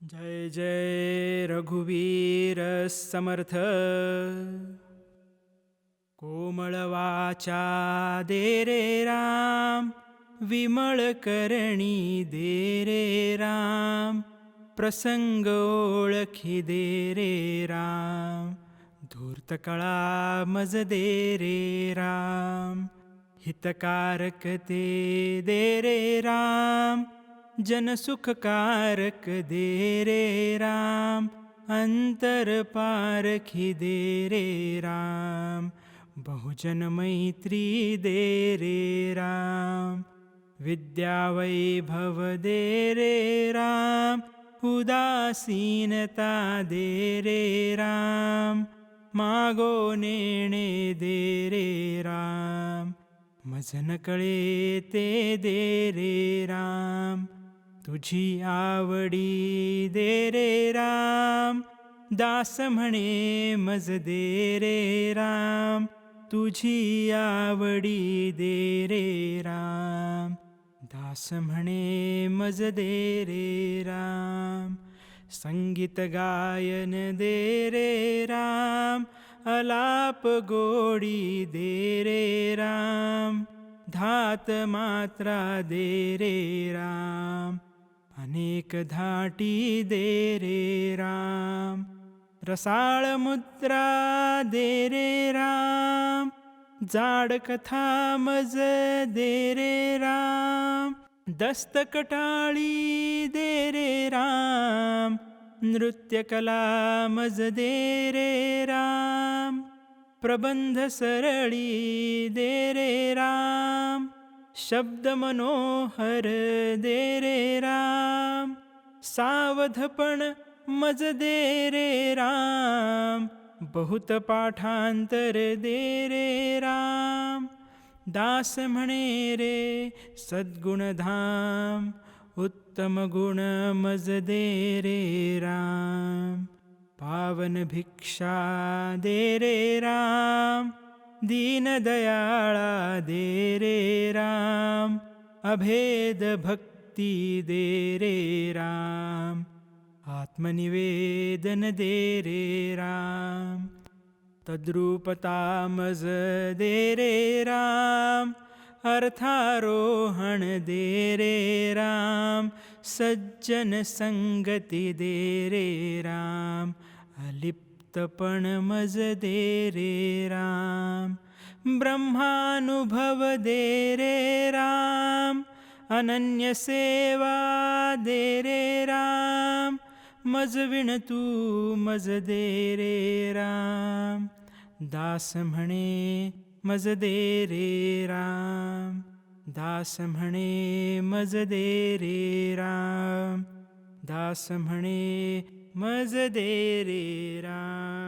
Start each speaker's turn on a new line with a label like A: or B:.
A: जय जय रघुवीर समर्थ। कोमल वाचा दे रे राम, विमल करणी दे रे राम, प्रसंग ओळखी दे रे राम, धूर्त कळा मज दे रे राम, हितकारक ते दे रे राम, जन सुखकारक दे रे राम, अंतर पारखी दे रे राम, बहुजन मैत्री दे रे राम, विद्या वैभव दे रे राम, उदासीनता दे रे राम, मागो नेणे दे रे राम, मज न कळे ते दे रे राम, तुझी आवडी दे रे राम, दास म्हणे मज दे रे राम, तुझी आवडी दे रे राम, दास म्हणे मज दे रे राम, संगीत गायन दे रे राम, अलाप गोडी दे रे राम, धात मात्रा दे रे राम, अनेक धाटी दे रे राम, रसाळ मुद्रा दे रे राम, जाड कथा मज दे रे राम, दस्तकटाळी दे रे राम, नृत्यकला मज दे रे राम, प्रबंध सरळी दे रे राम, शब्द मनोहर दे रे राम, सावधपण मज दे रे राम, बहुत पाठांतर दे रे राम, दास म्हणे रे सद्गुणधाम, उत्तम गुण मज दे रे राम, पावन भिक्षा दे रे राम, दीनदयाळा दे रे राम, अभेद भक्ती दे रे राम, आत्मनिवेदन दे रे राम, तद्रूपता मज दे रे राम, अर्थारोहण दे रे राम, सज्जन संगती दे रे राम, अलिप्तपण मज दे रे राम, ब्रह्मानुभव दे रे राम, अनन्य सेवा दे रे राम, मज विण तू मज दे रे राम, दास म्हणे मज दे रे राम, दास म्हणे मज दे रे राम, दास म्हणे मज दे रे राम.